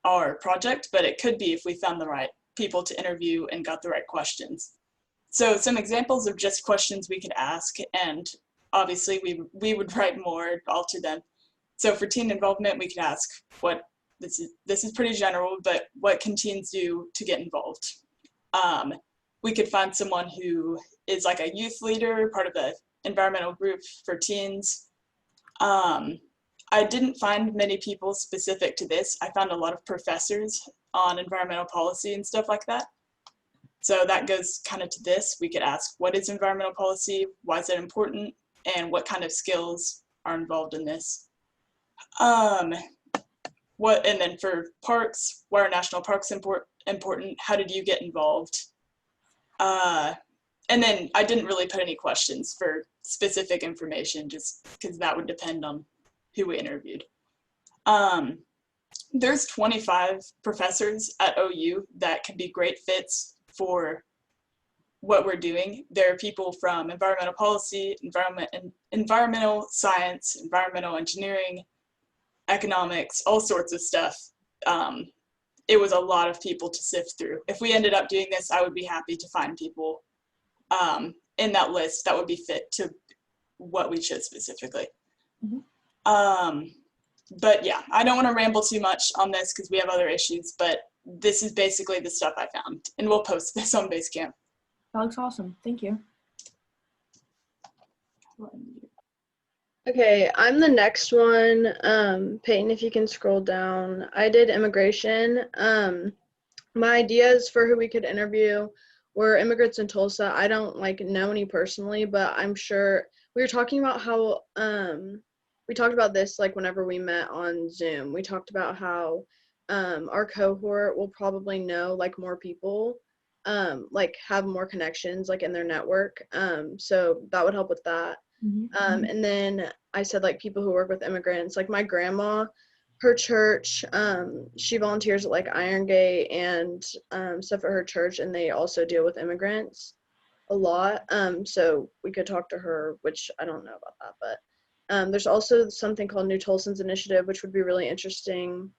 our project, but it could be if we found the right people to interview and got the right questions. So some examples of just questions we could ask, and obviously we would write more, alter them. So for teen involvement, we could ask this is pretty general, but what can teens do to get involved? We could find someone who is like a youth leader, part of the environmental group for teens. I didn't find many people specific to this. I found a lot of professors on environmental policy and stuff like that. So that goes kind of to this. We could ask, what is environmental policy? Why is it important? And what kind of skills are involved in this? And then for parks, why are national parks important? How did you get involved? And then I didn't really put any questions for specific information, just because that would depend on who we interviewed. There's 25 professors at OU that could be great fits for what we're doing. There are people from environmental policy, environmental science, environmental engineering, economics, all sorts of stuff. It was a lot of people to sift through. If we ended up doing this, I would be happy to find people in that list that would be fit to what we chose specifically. Mm-hmm. But yeah, I don't want to ramble too much on this because we have other issues, but this is basically the stuff I found, and we'll post this on Basecamp. That looks awesome. Thank you. Okay, I'm the next one. Peyton, if you can scroll down. I did immigration. My ideas for who we could interview were immigrants in Tulsa. I don't know any personally, but I'm sure we were talking about how we talked about this whenever we met on Zoom. We talked about how our cohort will probably know more people, have more connections in their network. So that would help with that. Mm-hmm. And then I said people who work with immigrants, my grandma, her church, she volunteers at Iron Gate and stuff at her church, and they also deal with immigrants a lot. So we could talk to her, which I don't know about that, but there's also something called New Tulsans Initiative, which would be really interesting.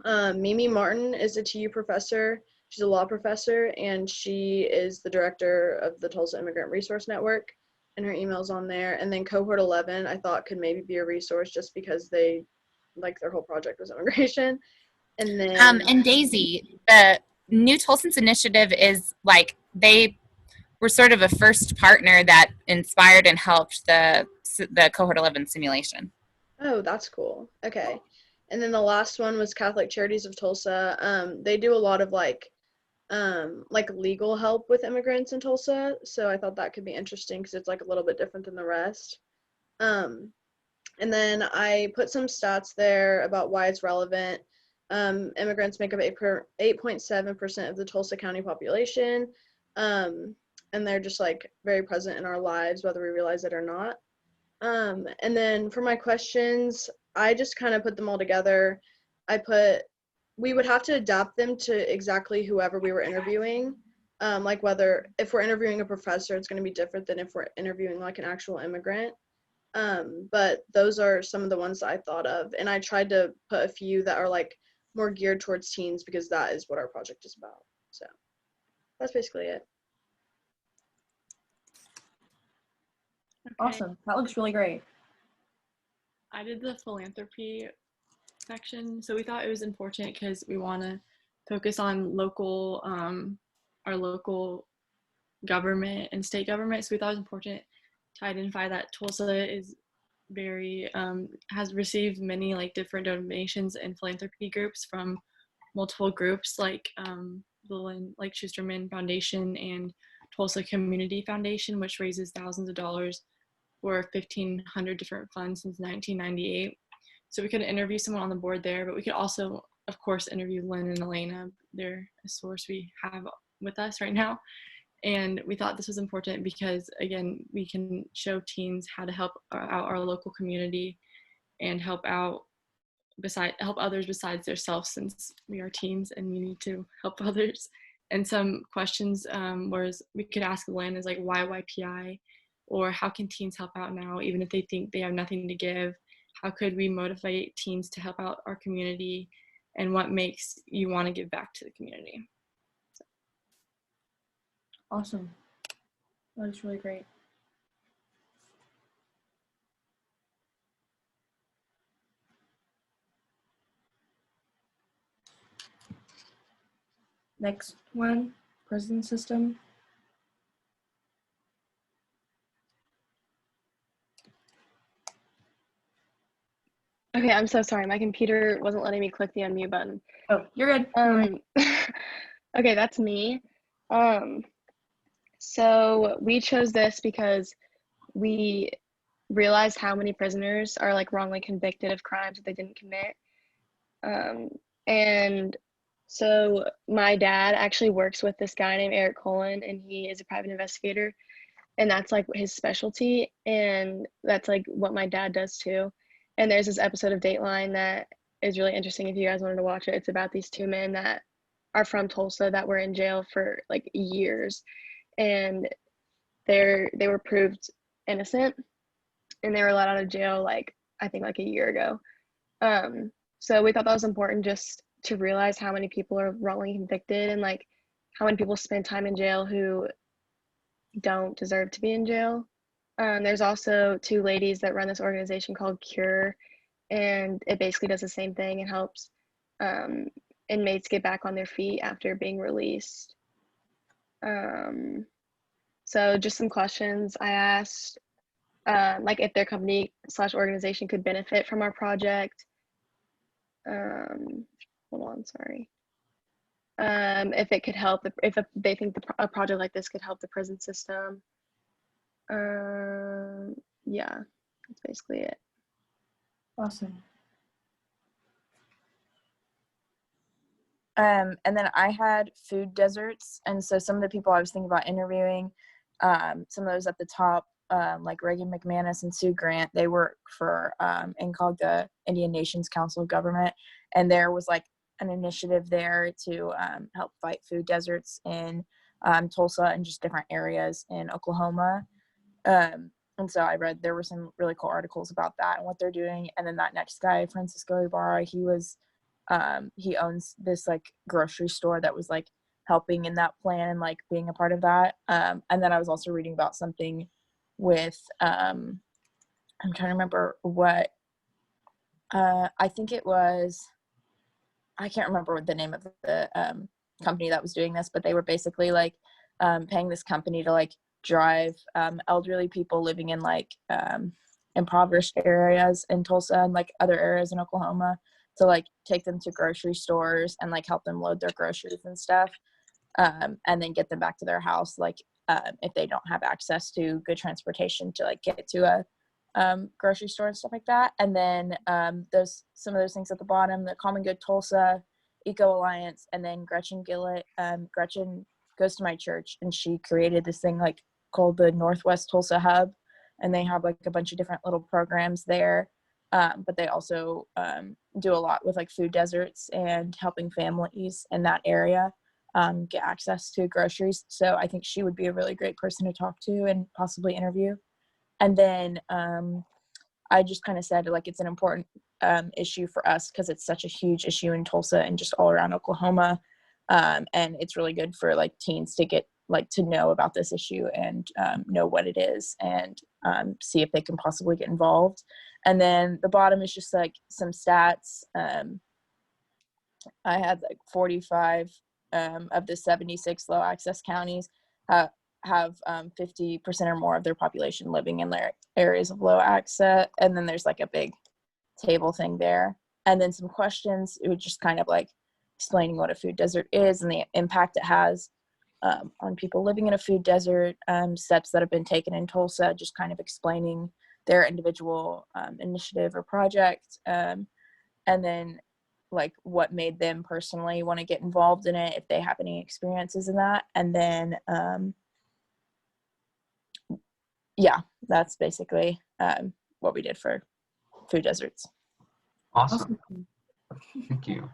Mimi Martin is a TU professor. She's a law professor, and she is the director of the Tulsa Immigrant Resource Network, and her email's on there. And then Cohort 11, I thought could maybe be a resource just because they, their whole project was immigration. And then and Daisy, the New Tulsans Initiative is they were sort of a first partner that inspired and helped the Cohort 11 simulation. Oh, that's cool. Okay. And then the last one was Catholic Charities of Tulsa. They do a lot of legal help with immigrants in Tulsa. So I thought that could be interesting because it's a little bit different than the rest. And then I put some stats there about why it's relevant. Immigrants make up 8.7% of the Tulsa County population. And they're just very present in our lives, whether we realize it or not. And then for my questions, I just kind of put them all together. We would have to adapt them to exactly whoever we were interviewing. Whether if we're interviewing a professor, it's going to be different than if we're interviewing an actual immigrant. But those are some of the ones that I thought of. And I tried to put a few that are more geared towards teens because that is what our project is about. So that's basically it. Okay. Awesome. That looks really great. I did the philanthropy section. So we thought it was important because we want to focus on local, our local government and state government. So we thought it was important to identify that Tulsa is very, has received many different donations and philanthropy groups from multiple groups the Schusterman Foundation and Tulsa Community Foundation, which raises thousands of dollars for 1,500 different funds since 1998. So we could interview someone on the board there, but we could also, of course, interview Lynn and Elena. They're a source we have with us right now. And we thought this was important because, again, we can show teens how to help out our local community and help others besides themselves, since we are teens and we need to help others. And some questions was we could ask Lynn is why YPI, or how can teens help out now, even if they think they have nothing to give? How could we motivate teens to help out our community? and what makes you want to give back to the community. Awesome. That is really great. Next one, prison system. Okay, I'm so sorry. My computer wasn't letting me click the unmute button. Oh, you're good. Okay, that's me. So we chose this because we realized how many prisoners are like wrongly convicted of crimes that they didn't commit. And so my dad actually works with this guy named Eric Colin, and he is a private investigator, and that's like his specialty, and that's like what my dad does too. And there's this episode of Dateline that is really interesting if you guys wanted to watch it. It's about these two men that are from Tulsa that were in jail for like years, and they were proved innocent, and they were let out of jail like I think like a year ago. So we thought that was important just to realize how many people are wrongly convicted and like how many people spend time in jail who don't deserve to be in jail. There's also two ladies that run this organization called Cure, and it basically does the same thing. It helps inmates get back on their feet after being released. So just some questions I asked, like if their company / organization could benefit from our project. Hold on, sorry. If it could help, if they think a project like this could help the prison system. Yeah, that's basically it. Awesome. And then I had food deserts, and so some of the people I was thinking about interviewing, some of those at the top, like Reagan McManus and Sue Grant, they work for INCOG, Indian Nations Council of Government, and there was like an initiative there to help fight food deserts in Tulsa and just different areas in Oklahoma. And so I read there were some really cool articles about that and what they're doing. And then that next guy, Francisco Ibarra, he owns this like grocery store that was like helping in that plan and like being a part of that. And then I was also reading about something with I'm trying to remember what I think it was, I can't remember what the name of the company that was doing this, but they were basically like paying this company to like drive elderly people living in like impoverished areas in Tulsa and like other areas in Oklahoma to like take them to grocery stores and like help them load their groceries and stuff, and then get them back to their house like if they don't have access to good transportation to like get to a grocery store and stuff like that. And then some of those things at the bottom, the Common Good Tulsa, Eco Alliance, and then Gretchen Gillett. Gretchen goes to my church, and she created this thing like called the Northwest Tulsa Hub, and they have like a bunch of different little programs there. But they also do a lot with like food deserts and helping families in that area get access to groceries. So I think she would be a really great person to talk to and possibly interview. And then I just kind of said like it's an important issue for us because it's such a huge issue in Tulsa and just all around Oklahoma. And it's really good for like teens to get like to know about this issue and know what it is and see if they can possibly get involved. And then the bottom is just like some stats. I had like 45 of the 76 low access counties have 50% or more of their population living in their areas of low access. And then there's like a big table thing there. And then some questions, it was just kind of like explaining what a food desert is and the impact it has on people living in a food desert, steps that have been taken in Tulsa, just kind of explaining their individual initiative or project, and then like what made them personally want to get involved in it if they have any experiences in that. And then yeah, that's basically what we did for food deserts. Awesome. Thank you.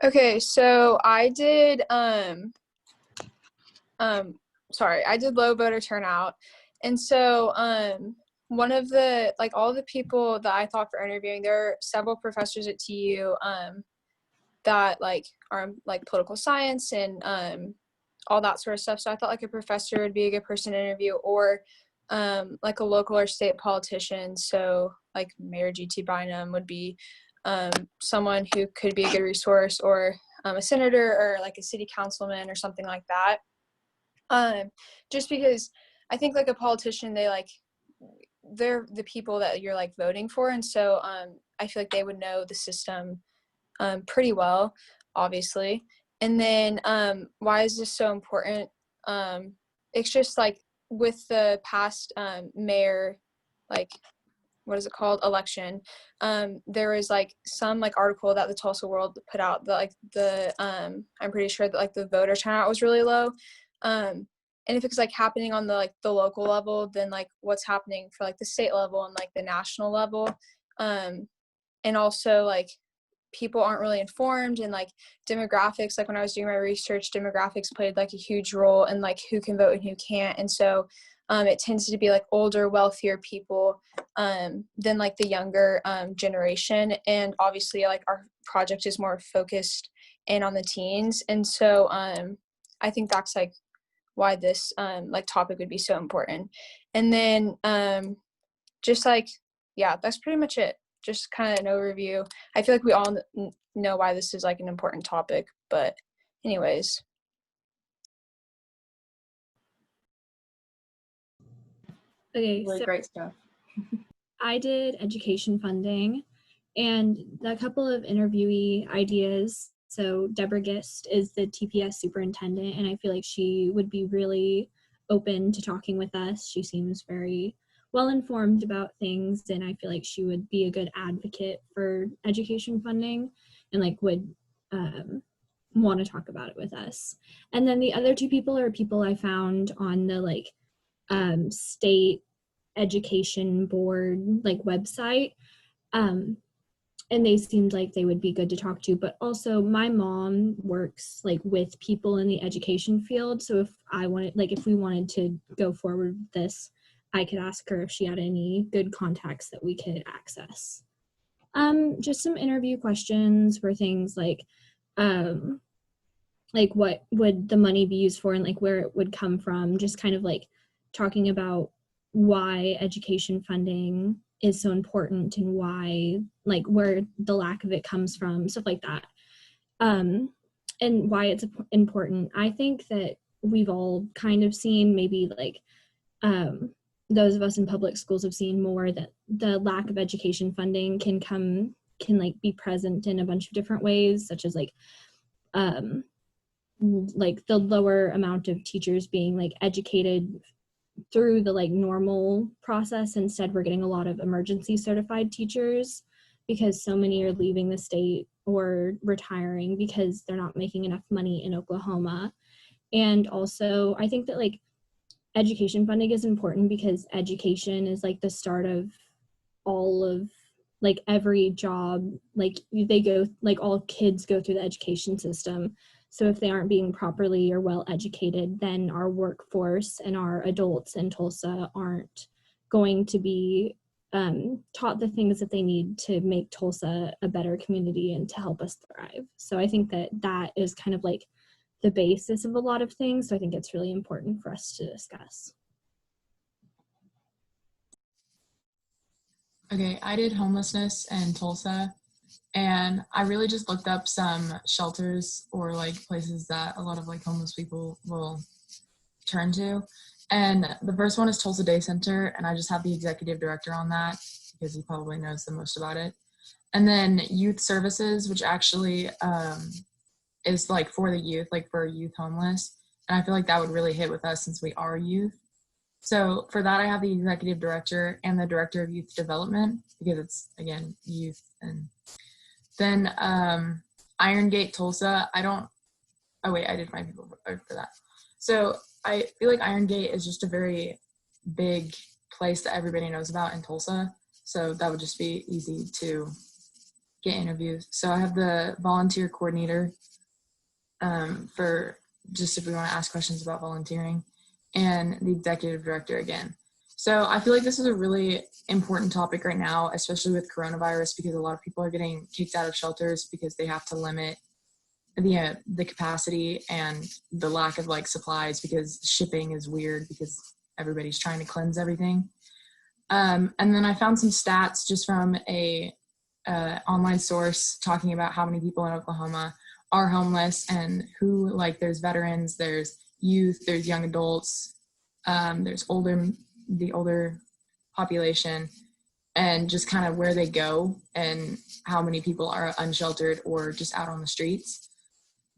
Okay, so I did I did low voter turnout. And so one of the, like, all the people that I thought for interviewing, there are several professors at TU that, like, are, like, political science and all that sort of stuff. So I thought, like, a professor would be a good person to interview, or like a local or state politician. So, like, Mayor G.T. Bynum would be someone who could be a good resource, or a senator, or, like, a city councilman or something like that. Just because I think, like, a politician, they're the people that you're, like, voting for, and so I feel like they would know the system pretty well, obviously. And then why is this so important? It's just, like, with the past mayor, like, what is it called, election, there was, like, some, like, article that the Tulsa World put out that, like, I'm pretty sure that, like, the voter turnout was really low. And if it's, like, happening on the, like, the local level, then, like, what's happening for, like, the state level and, like, the national level. And also, like, people aren't really informed, and, like, demographics, like, when I was doing my research, demographics played, like, a huge role in, like, who can vote and who can't. And so it tends to be, like, older, wealthier people than, like, the younger generation. And obviously, like, our project is more focused in on the teens. And so I think that's, like, why this like, topic would be so important. And then just, like, yeah, that's pretty much it. Just kind of an overview. I feel like we all know why this is, like, an important topic, but anyways. Okay, Really so great stuff. I did education funding, and a couple of interviewee ideas. So Deborah Gist is the TPS superintendent, and I feel like she would be really open to talking with us. She seems very well informed about things, and I feel like she would be a good advocate for education funding, and, like, would want to talk about it with us. And then the other two people are people I found on the, like, state education board, like, website. And they seemed like they would be good to talk to. But also, my mom works, like, with people in the education field. So if we wanted to go forward with this, I could ask her if she had any good contacts that we could access. Just some interview questions were things like what would the money be used for, and, like, where it would come from. Just kind of, like, talking about why education funding is so important, and why, like, where the lack of it comes from, stuff like that. And why it's important. I think that we've all kind of seen, maybe, like, those of us in public schools have seen more, that the lack of education funding can like, be present in a bunch of different ways, such as, like the lower amount of teachers being, like, educated through the, like, normal process. Instead, we're getting a lot of emergency certified teachers, because so many are leaving the state or retiring because they're not making enough money in Oklahoma. And also, I think that, like, education funding is important because education is, like, the start of all of, like, every job. Like, they go, like, all kids go through the education system. So if they aren't being properly or well educated, then our workforce and our adults in Tulsa aren't going to be taught the things that they need to make Tulsa a better community and to help us thrive. So I think that is kind of, like, the basis of a lot of things. So I think it's really important for us to discuss. Okay, I did homelessness in Tulsa, and I really just looked up some shelters, or, like, places that a lot of, like, homeless people will turn to. And the first one is Tulsa Day Center, and I just have the executive director on that because he probably knows the most about it. And then Youth Services, which actually is, like, for the youth, like, for youth homeless. And I feel like that would really hit with us since we are youth. So for that, I have the executive director and the director of youth development, because it's, again, youth. And then Iron Gate Tulsa, I did find people for that. So I feel like Iron Gate is just a very big place that everybody knows about in Tulsa. So that would just be easy to get interviews. So I have the volunteer coordinator for just if we want to ask questions about volunteering, and the executive director again. So I feel like this is a really important topic right now, especially with coronavirus, because a lot of people are getting kicked out of shelters because they have to limit the capacity and the lack of like supplies, because shipping is weird because everybody's trying to cleanse everything. And then I found some stats just from a online source talking about how many people in Oklahoma are homeless, and who, like, there's veterans, there's youth, there's young adults, there's the older population, and just kind of where they go and how many people are unsheltered or just out on the streets.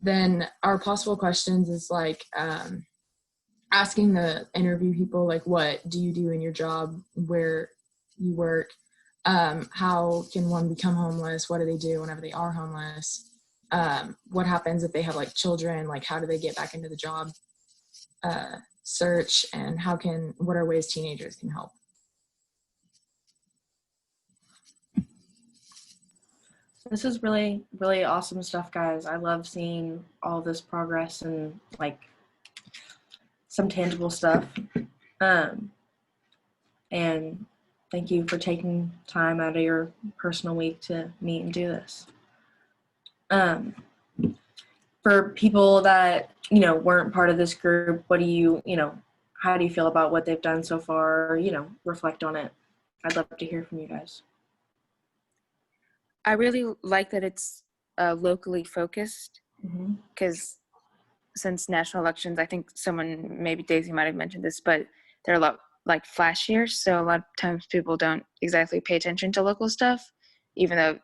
Then our possible questions is like asking the interview people, like, what do you do in your job, where you work, how can one become homeless, what do they do whenever they are homeless, what happens if they have like children, like how do they get back into the job search, and what are ways teenagers can help. This is really, really awesome stuff, guys. I love seeing all this progress and like some tangible stuff. And thank you for taking time out of your personal week to meet and do this. For people that, weren't part of this group, what do you, how do you feel about what they've done so far? Reflect on it. I'd love to hear from you guys. I really like that it's locally focused, because since national elections, I think maybe Daisy might have mentioned this, but they're a lot like flashier. So a lot of times people don't exactly pay attention to local stuff, even though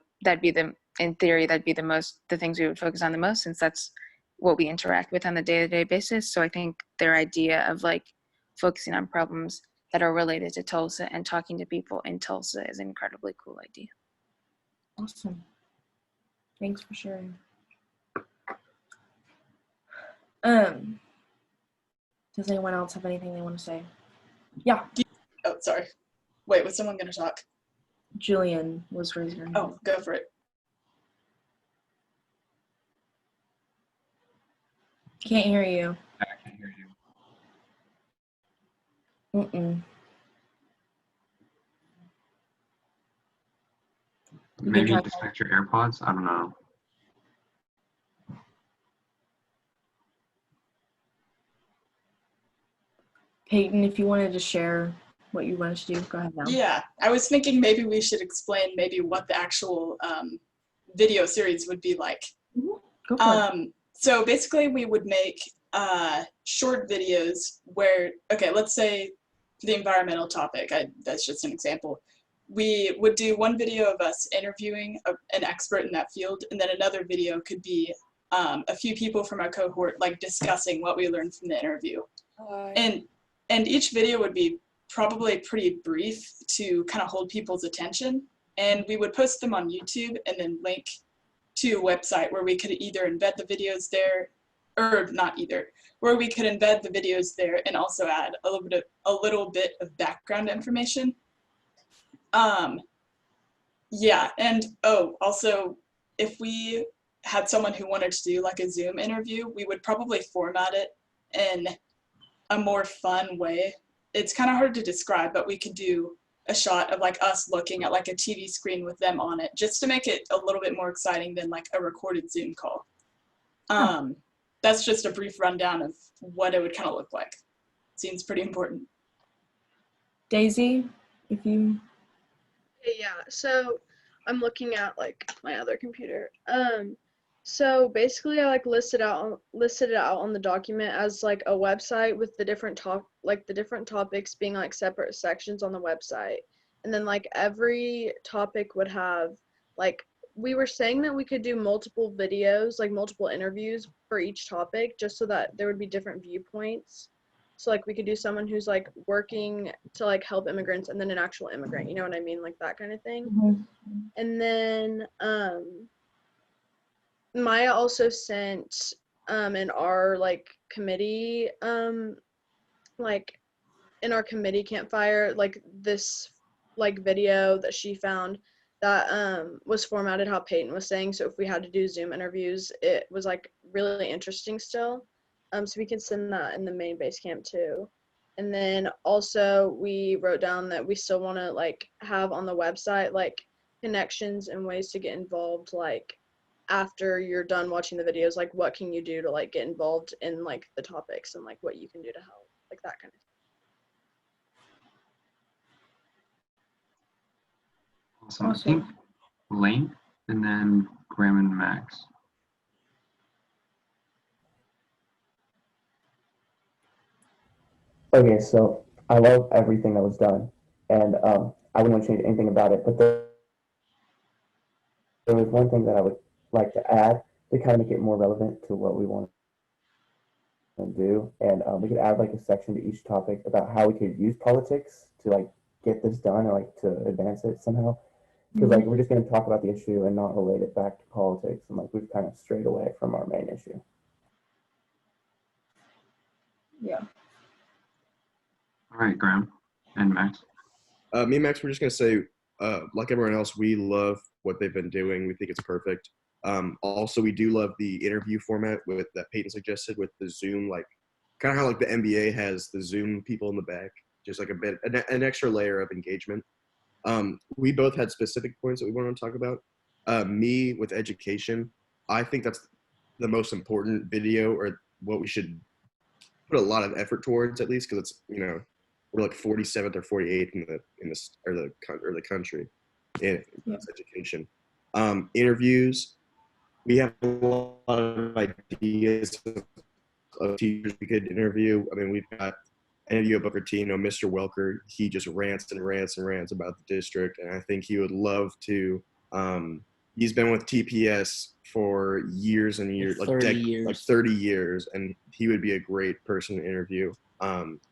in theory, that'd be the things we would focus on the most, since that's what we interact with on a day-to-day basis. So I think their idea of like focusing on problems that are related to Tulsa and talking to people in Tulsa is an incredibly cool idea. Awesome. Thanks for sharing. Does anyone else have anything they want to say? Yeah. Oh, sorry. Wait, was someone going to talk? Julian was raising her hand. Oh, go for it. Can't hear you. I can hear you. Maybe disconnect your AirPods? I don't know. Peyton, if you wanted to share what you wanted to do, go ahead now. Yeah, I was thinking maybe we should explain maybe what the actual video series would be like. Go for it. So basically we would make short videos where, okay, let's say the environmental topic, that's just an example. We would do one video of us interviewing an expert in that field, and then another video could be a few people from our cohort like discussing what we learned from the interview. And each video would be probably pretty brief to kind of hold people's attention, and we would post them on YouTube and then link to a website where we could either embed the videos there, or not either, where we could embed the videos there and also add a little bit of background information. Yeah, and also if we had someone who wanted to do like a Zoom interview, we would probably format it in a more fun way. It's kind of hard to describe, but we could do a shot of like us looking at like a TV screen with them on it, just to make it a little bit more exciting than like a recorded Zoom call. That's just a brief rundown of what it would kind of look like. Seems pretty important. Daisy, if you... Yeah, so I'm looking at like my other computer. So basically I like listed it out on the document as like a website with the different topics being like separate sections on the website. And then like every topic would have like, we were saying that we could do multiple videos, like multiple interviews for each topic, just so that there would be different viewpoints. So like we could do someone who's like working to like help immigrants, and then an actual immigrant, you know what I mean? Like that kind of thing. And then Maya also sent in our like committee, like in our committee campfire, like this like video that she found that was formatted how Peyton was saying. So if we had to do Zoom interviews, it was like really interesting still. So we can send that in the main base camp too. And then also we wrote down that we still want to like have on the website like connections and ways to get involved, like after you're done watching the videos, like what can you do to like get involved in like the topics and like what you can do to help, like that kind of thing. Awesome. I think Lane and then Graham and Max. Okay, so I love everything that was done, and I wouldn't want to change anything about it. But there was one thing that I would like to add to kind of make it more relevant to what we want to do, and we could add like a section to each topic about how we could use politics to like get this done or like to advance it somehow. Because like we're just going to talk about the issue and not relate it back to politics, and like we've kind of strayed away from our main issue. Yeah. All right, Graham and Max. Me and Max, we're just going to say, like everyone else, we love what they've been doing. We think it's perfect. Also, we do love the interview format with that Peyton suggested with the Zoom, like kind of how like the NBA has the Zoom people in the back, just like a bit, an extra layer of engagement. We both had specific points that we wanted to talk about. Me with education, I think that's the most important video, or what we should put a lot of effort towards, at least, because it's, you know, we're like 47th or 48th in the country in education. Interviews, we have a lot of ideas of teachers we could interview. I mean, we've got an interview of Booker T. You know, Mr. Welker, he just rants and rants and rants about the district, and I think he would love to. He's been with TPS for years and years, like 30 years, and he would be a great person to interview.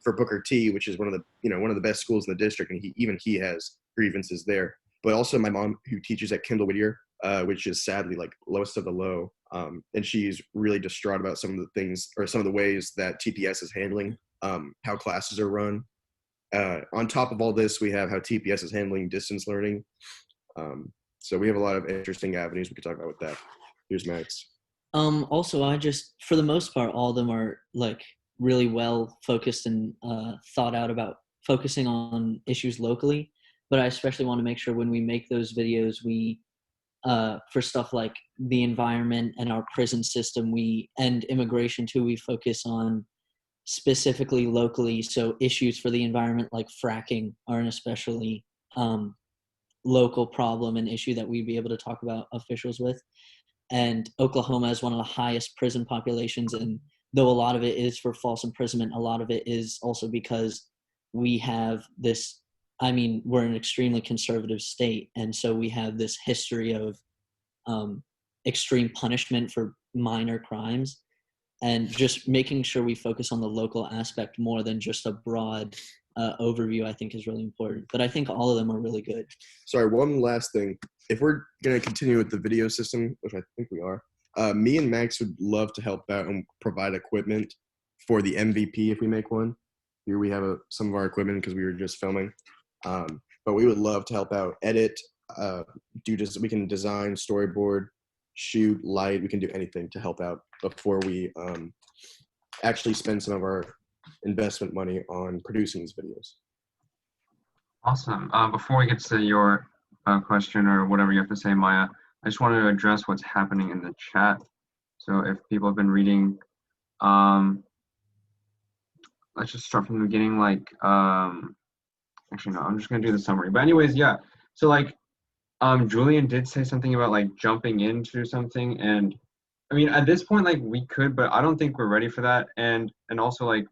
For Booker T, which is one of the best schools in the district, and he has grievances there. But also my mom, who teaches at Kendall Whittier, which is sadly like lowest of the low, and she's really distraught about some of the things, or some of the ways that TPS is handling how classes are run. On top of all this, we have how TPS is handling distance learning. So we have a lot of interesting avenues we could talk about with that. Here's Max. Also, for the most part, all of them are like really well focused and thought out about focusing on issues locally. But I especially want to make sure when we make those videos, we, for stuff like the environment and our prison system, and immigration too, we focus on specifically locally. So issues for the environment like fracking are an especially local problem and issue that we'd be able to talk about officials with. And Oklahoma is one of the highest prison populations, and though a lot of it is for false imprisonment, a lot of it is also because we have this, I mean, we're an extremely conservative state, and so we have this history of extreme punishment for minor crimes, and just making sure we focus on the local aspect more than just a broad overview, I think is really important. But I think all of them are really good. Sorry, one last thing. If we're going to continue with the video system, which I think we are, me and Max would love to help out and provide equipment for the MVP if we make one. Here we have some of our equipment because we were just filming. But we would love to help out, edit, we can design, storyboard, shoot, light, we can do anything to help out before we actually spend some of our investment money on producing these videos. Awesome. Before we get to your question or whatever you have to say, Maya, I just wanted to address what's happening in the chat. So if people have been reading, let's just start from the beginning. Like, actually, no, I'm just going to do the summary. But anyways, yeah. So like, Julian did say something about like jumping into something. And I mean, at this point, like we could, but I don't think we're ready for that. And also like,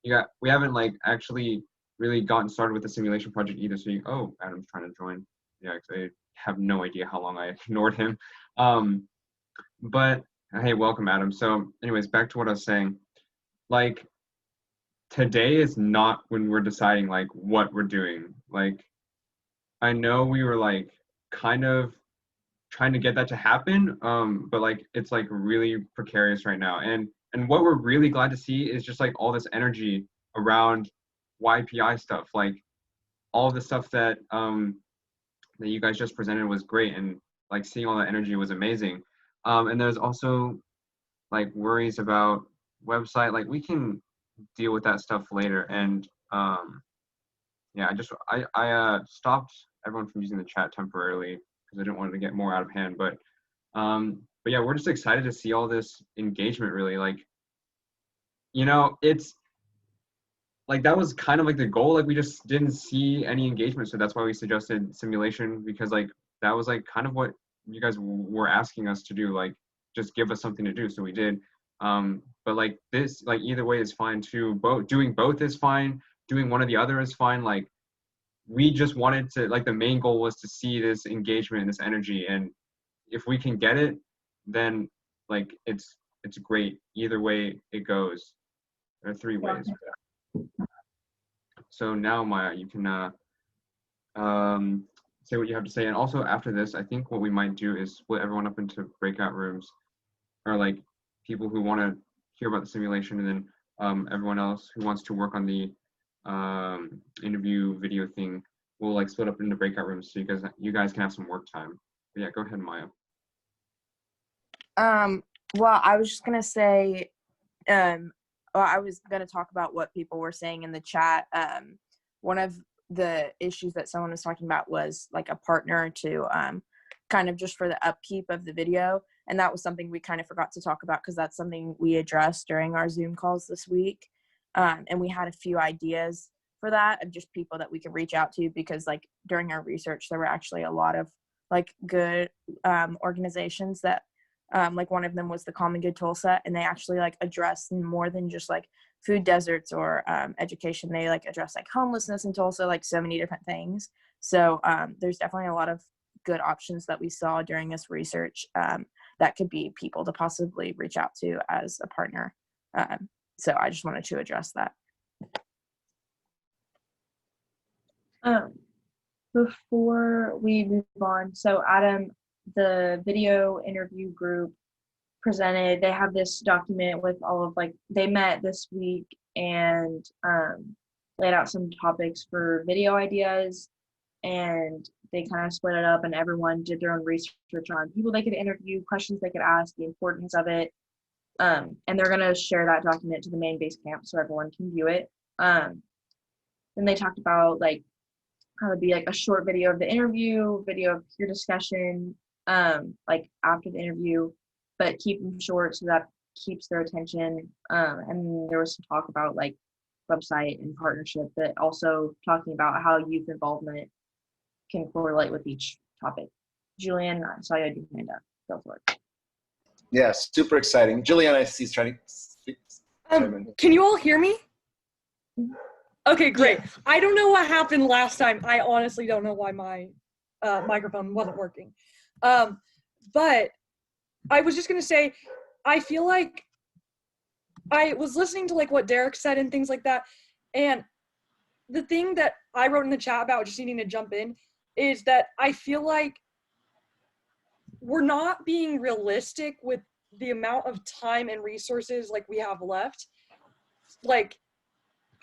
we haven't like actually really gotten started with the simulation project either. So oh, Adam's trying to join. Yeah, I have no idea how long I ignored him. But hey, welcome, Adam. So anyways, back to what I was saying. Like, today is not when we're deciding like what we're doing. Like, I know we were like kind of trying to get that to happen, but like it's like really precarious right now. And what we're really glad to see is just like all this energy around YPI stuff. Like all the stuff that that you guys just presented was great, and like seeing all that energy was amazing. And there's also like worries about website. Like we can deal with that stuff later. And yeah, I stopped everyone from using the chat temporarily because I didn't want it to get more out of hand. But yeah, we're just excited to see all this engagement. Really, like, you know, it's like that was kind of like the goal. Like we just didn't see any engagement, so that's why we suggested simulation, because like that was like kind of what you guys were asking us to do. Like just give us something to do, so we did. But like this, like either way is fine too. Doing both is fine. Doing one or the other is fine. Like we just wanted to, like the main goal was to see this engagement and this energy, and if we can get it, then like it's great. Either way it goes. There are 3 ways. So now Maya, you can say what you have to say. And also after this, I think what we might do is split everyone up into breakout rooms, or like people who want to hear about the simulation, and then everyone else who wants to work on the interview video thing will like split up into breakout rooms, so you guys can have some work time. But yeah, go ahead, Maya. Well, I was just gonna say, I was gonna talk about what people were saying in the chat. One of the issues that someone was talking about was like a partner to kind of just for the upkeep of the video, and that was something we kind of forgot to talk about because that's something we addressed during our Zoom calls this week, and we had a few ideas for that of just people that we could reach out to, because like during our research there were actually a lot of like good organizations that like one of them was the Common Good Tulsa, and they actually like address more than just like food deserts or education. They like address like homelessness in Tulsa, like so many different things. So there's definitely a lot of good options that we saw during this research that could be people to possibly reach out to as a partner. So I just wanted to address that. Before we move on, so Adam, the video interview group presented, they have this document with all of like, they met this week and laid out some topics for video ideas, and they kind of split it up and everyone did their own research on people they could interview, questions they could ask, the importance of it. And they're going to share that document to the main base camp so everyone can view it. Then they talked about like how it'd be like a short video of the interview, video of peer discussion, like after the interview, but keep them short so that keeps their attention. And there was some talk about like website and partnership, but also talking about how youth involvement can correlate with each topic. Julian, I saw you had your hand up. Go for it. Yeah, super exciting. Julian, I see, is trying to speak. Can you all hear me? Okay, great. I don't know what happened last time. I honestly don't know why my microphone wasn't working. But I was just gonna say, I feel like I was listening to like what Derek said and things like that, and the thing that I wrote in the chat about just needing to jump in is that I feel like we're not being realistic with the amount of time and resources like we have left. Like,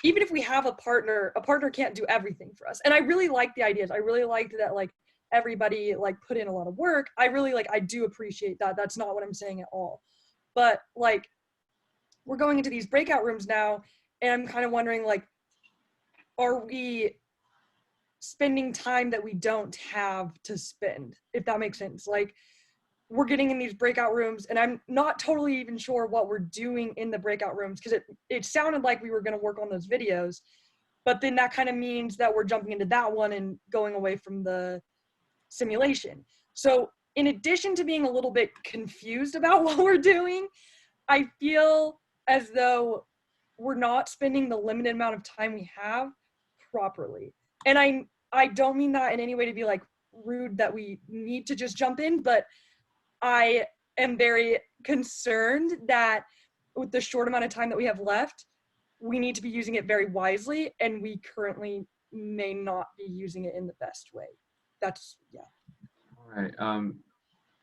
even if we have a partner can't do everything for us. And I really like the ideas. I really liked that like everybody like put in a lot of work. I do appreciate that. That's not what I'm saying at all. But like, we're going into these breakout rooms now, and I'm kind of wondering like, are we spending time that we don't have to spend, if that makes sense? Like, we're getting in these breakout rooms, and I'm not totally even sure what we're doing in the breakout rooms, because it sounded like we were going to work on those videos, but then that kind of means that we're jumping into that one and going away from the simulation. So in addition to being a little bit confused about what we're doing, I feel as though we're not spending the limited amount of time we have properly. And I don't mean that in any way to be like rude that we need to just jump in, but I am very concerned that with the short amount of time that we have left, we need to be using it very wisely, and we currently may not be using it in the best way. That's, yeah. All right.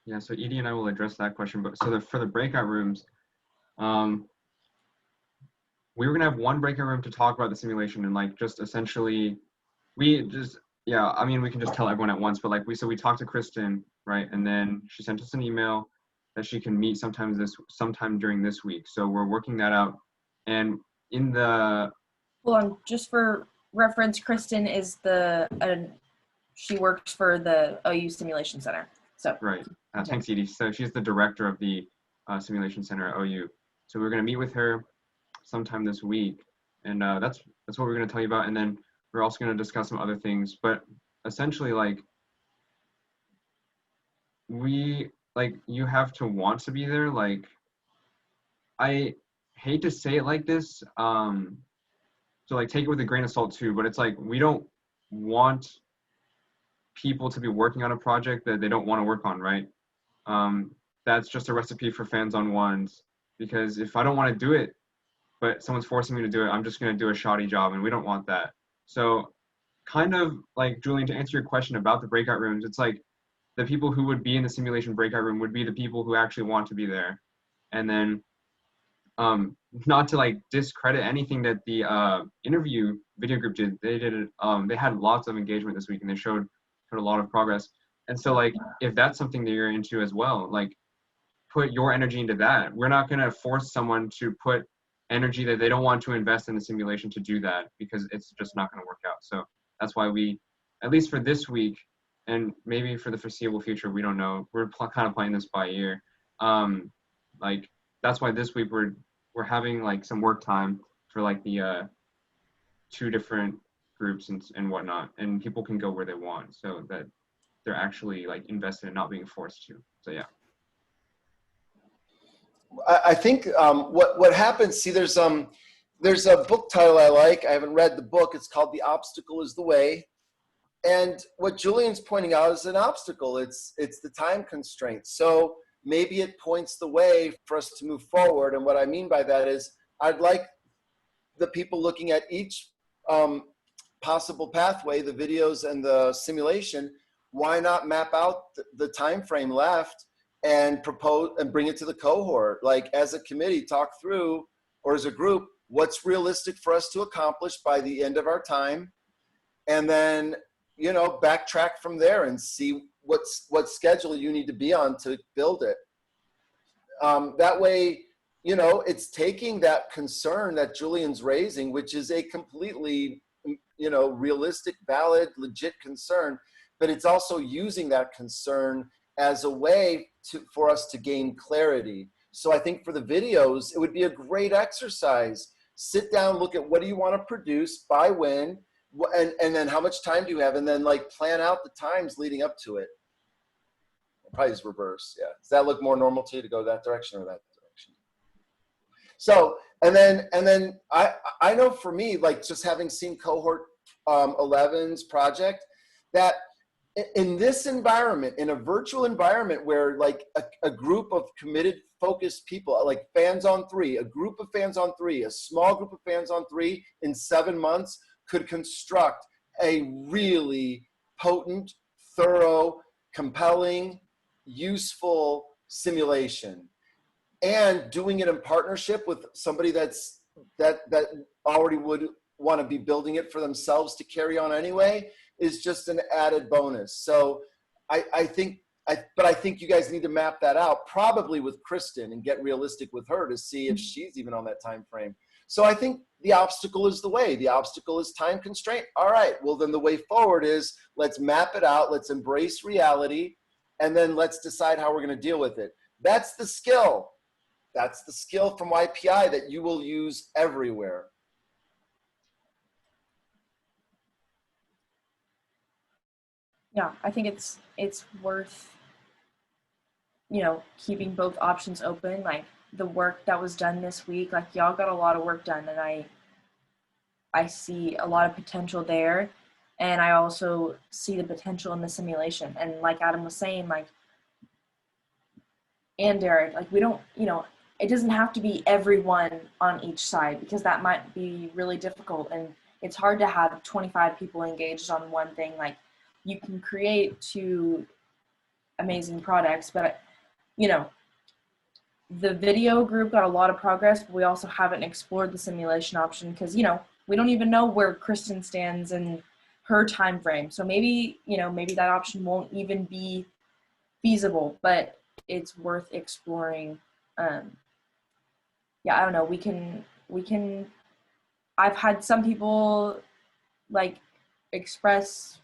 Yeah, so Edie and I will address that question, but so for the breakout rooms, we were gonna have one breakout room to talk about the simulation, and like just essentially, we can just tell everyone at once, but like we talked to Kristen, right? And then she sent us an email that she can meet sometime during this week. So we're working that out. And in the Hold on, just for reference, Kristen is she works for the OU Simulation Center. So right. Thanks, Edie. So she's the director of the Simulation Center at OU. So we're going to meet with her sometime this week, and that's what we're going to tell you about. And then we're also going to discuss some other things. But essentially, like, you have to want to be there. Like, I hate to say it like this, so like take it with a grain of salt too, but it's like we don't want people to be working on a project that they don't want to work on, right? That's just a recipe for fans on ones, because if I don't want to do it, but someone's forcing me to do it, I'm just going to do a shoddy job, and we don't want that. So kind of like, Julian, to answer your question about the breakout rooms, it's like the people who would be in the simulation breakout room would be the people who actually want to be there. And then not to like discredit anything that the interview video group did, they had lots of engagement this week, and they showed a lot of progress. And so like, if that's something that you're into as well, like put your energy into that. We're not going to force someone to put energy that they don't want to invest in the simulation to do that, because it's just not going to work out. So that's why we, at least for this week, and maybe for the foreseeable future, we don't know, we're kind of playing this by ear. Like, that's why this week we're having like some work time for like the 2 different groups and whatnot, and people can go where they want, so that they're actually like invested in not being forced to. So yeah. I think what happens, see, there's a book title I like. I haven't read the book. It's called The Obstacle is the Way. And what Julian's pointing out is an obstacle. It's the time constraint. So maybe it points the way for us to move forward. And what I mean by that is, I'd like the people looking at each possible pathway, the videos and the simulation, why not map out the time frame left and propose and bring it to the cohort? Like, as a committee, talk through, or as a group, what's realistic for us to accomplish by the end of our time, and then, you know, backtrack from there and see what schedule you need to be on to build it. That way, you know, it's taking that concern that Julian's raising, which is a completely, you know, realistic, valid, legit concern, but it's also using that concern as a way for us to gain clarity. So I think for the videos, it would be a great exercise. Sit down, look at what do you want to produce, by when, and then how much time do you have, and then like plan out the times leading up to it. Probably is reverse, yeah. Does that look more normal to you, to go that direction or that direction? So, and then I know for me, like just having seen cohort 11's project, that in this environment, in a virtual environment where like a group of committed, focused people, like fans on 3, a group of fans on 3, a small group of fans on 3 in 7 months could construct a really potent, thorough, compelling, useful simulation. And doing it in partnership with somebody that already would want to be building it for themselves to carry on anyway is just an added bonus. So I think you guys need to map that out, probably with Kristen, and get realistic with her to see if she's even on that time frame. So I think the obstacle is the way. The obstacle is time constraint. All right, well then the way forward is, let's map it out, let's embrace reality, and then let's decide how we're going to deal with it. That's the skill. That's the skill from YPI that you will use everywhere. Yeah, I think it's worth, you know, keeping both options open. Like the work that was done this week, like y'all got a lot of work done, and I see a lot of potential there, and I also see the potential in the simulation. And like Adam was saying, like, and Derek, like we don't, you know, it doesn't have to be everyone on each side, because that might be really difficult, and it's hard to have 25 people engaged on one thing. Like, you can create 2 amazing products, but, you know, the video group got a lot of progress, but we also haven't explored the simulation option, because, you know, we don't even know where Kristen stands in her time frame. So maybe, you know, maybe that option won't even be feasible, but it's worth exploring. Yeah, I don't know. We can I've had some people like express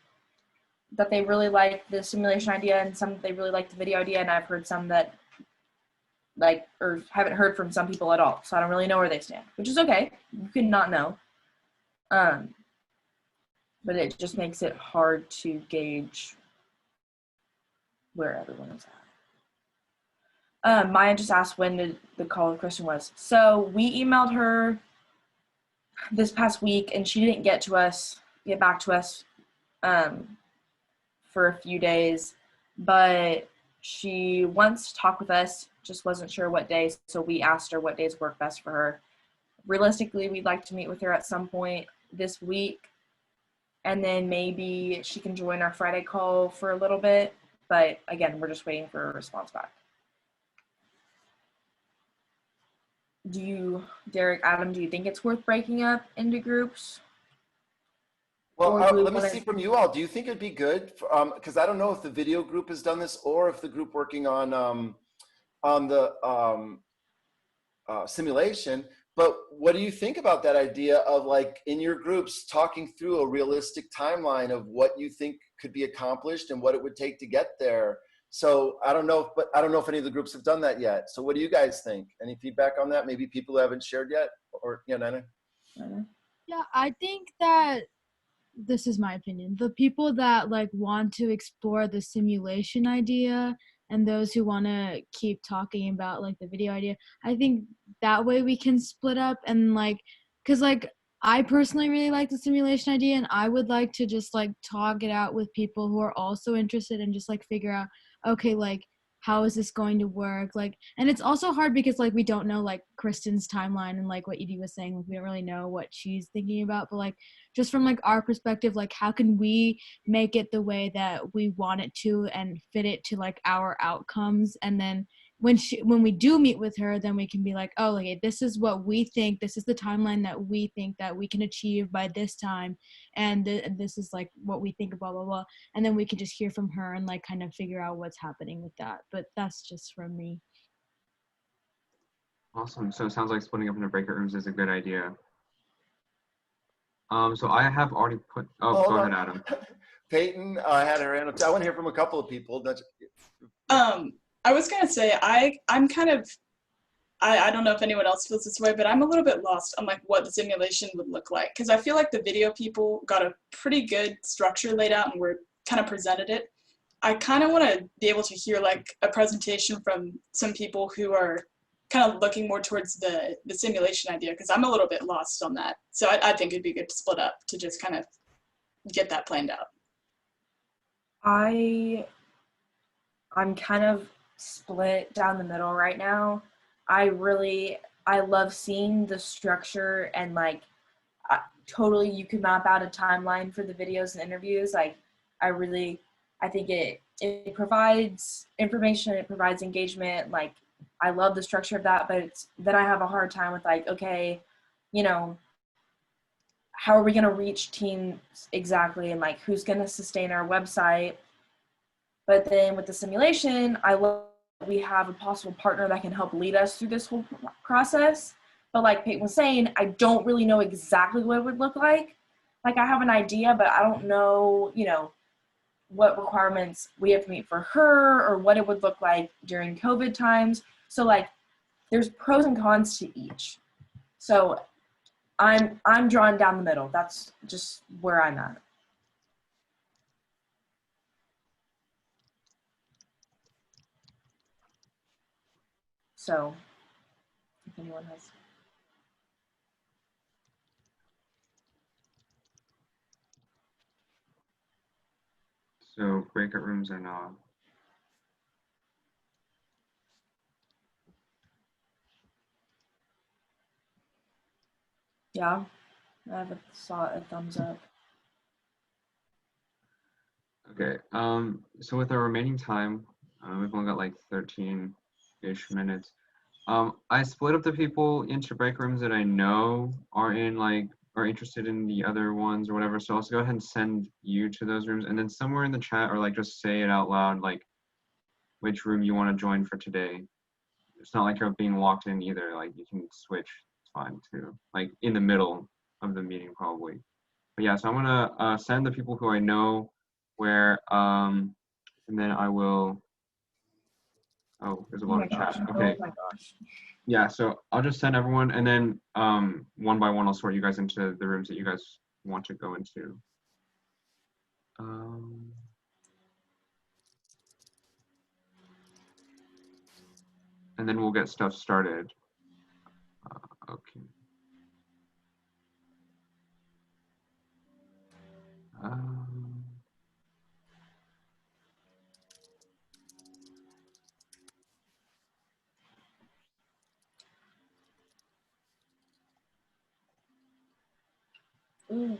that they really like the simulation idea and some they really like the video idea, and I've heard some that like, or haven't heard from some people at all. So I don't really know where they stand, which is okay. You can not know. But it just makes it hard to gauge where everyone is at. Maya just asked when the call of Kristen was. So we emailed her this past week, and she didn't get back to us for a few days, but she wants to talk with us, just wasn't sure what days, so we asked her what days work best for her. Realistically, we'd like to meet with her at some point this week, and then maybe she can join our Friday call for a little bit, but again, we're just waiting for a response back. Derek, Adam, do you think it's worth breaking up into groups? Well, let me see from you all. Do you think it'd be good? Because I don't know if the video group has done this or if the group working on the simulation. But what do you think about that idea of like in your groups talking through a realistic timeline of what you think could be accomplished and what it would take to get there? So I don't know, but I don't know if any of the groups have done that yet. So what do you guys think? Any feedback on that? Maybe people who haven't shared yet, or Nana? Yeah, I think that this is my opinion. The people that like want to explore the simulation idea and those who want to keep talking about like the video idea, I think that way we can split up and like, cause like I personally really like the simulation idea and I would like to just like talk it out with people who are also interested and just like figure out, okay, like how is this going to work? Like, and it's also hard because like we don't know like Kristen's timeline and like what Edie was saying, like we don't really know what she's thinking about, but like just from like our perspective, like how can we make it the way that we want it to and fit it to like our outcomes? And then when we do meet with her, then we can be like, oh, okay, this is what we think, this is the timeline that we think that we can achieve by this time, and this is like what we think, blah blah blah, and then we can just hear from her and like kind of figure out what's happening with that. But that's just from me. Awesome. So it sounds like splitting up into breakout rooms is a good idea. So I have already put. Oh, go ahead, Adam. Peyton had her hand up. I want to hear from a couple of people. I was gonna say I'm kind of I don't know if anyone else feels this way, but I'm a little bit lost on like what the simulation would look like, because I feel like the video people got a pretty good structure laid out and were kind of presented it. I kind of want to be able to hear like a presentation from some people who are kind of looking more towards the simulation idea, because I'm a little bit lost on that. So I think it'd be good to split up to just kind of get that planned out. I'm kind of split down the middle right now. I love seeing the structure and like totally you could map out a timeline for the videos and interviews. Like I think it provides information, it provides engagement. Like I love the structure of that, but then I have a hard time with like, okay, you know, how are we going to reach teams exactly, and like who's going to sustain our website? But then with the simulation, I love that we have a possible partner that can help lead us through this whole process. But like Peyton was saying, I don't really know exactly what it would look like. Like I have an idea, but I don't know, you know, what requirements we have to meet for her or what it would look like during COVID times. So like there's pros and cons to each. So I'm drawn down the middle. That's just where I'm at. So if anyone has. So breakout rooms are not. Yeah, I saw a thumbs up. Okay. So with our remaining time, we've only got like 13-ish minutes. I split up the people into break rooms that I know are interested in the other ones or whatever. So I'll go ahead and send you to those rooms, and then somewhere in the chat or like just say it out loud, like which room you want to join for today. It's not like you're being locked in either. Like you can switch. It's fine too. Like in the middle of the meeting probably. But yeah, so I'm gonna send the people who I know where, and then I will. Oh, there's a lot of chat. Okay. Oh my gosh. Yeah, so I'll just send everyone, and then one by one I'll sort you guys into the rooms that you guys want to go into. And then we'll get stuff started. Okay. Ooh.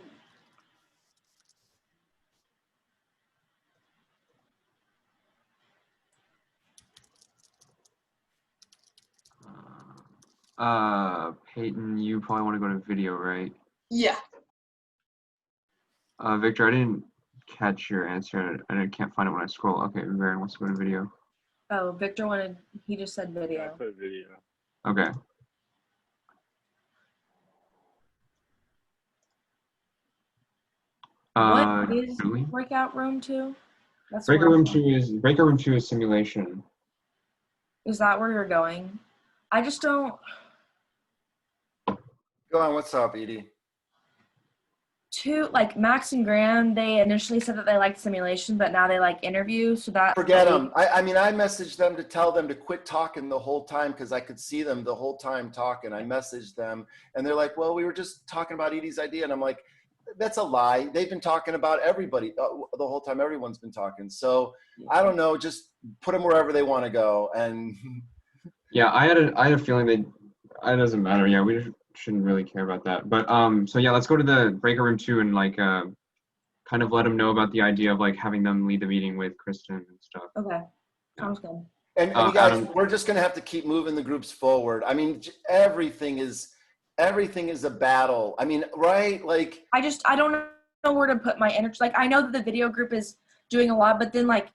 Peyton, you probably want to go to video, right? Yeah. Victor, I didn't catch your answer, and I can't find it when I scroll. Okay, Varen wants to go to video. Oh, Victor wanted, he just said video. I put video. Okay. What is Julie? breakout room 2? That's Breaker where room I'm going. 2 is simulation. Is that where you're going? I just don't. Go on, what's up, Edie? Like Max and Graham, they initially said that they liked simulation, but now they like interview. So that Forget them. I mean, I messaged them to tell them to quit talking the whole time because I could see them the whole time talking. I messaged them and they're like, well, we were just talking about Edie's idea. And I'm like, that's a lie. They've been talking about everybody the whole time. Everyone's been talking. So I don't know, just put them wherever they want to go. And Yeah, I had a feeling that it doesn't matter. Yeah, we shouldn't really care about that. But so yeah, let's go to the breaker room 2 and like kind of let them know about the idea of like having them lead the meeting with Kristen and stuff. Okay, sounds good. And you guys, we're just going to have to keep moving the groups forward. I mean, everything is a battle. I mean, right? Like, I don't know where to put my energy. Like, I know that the video group is doing a lot, but then like,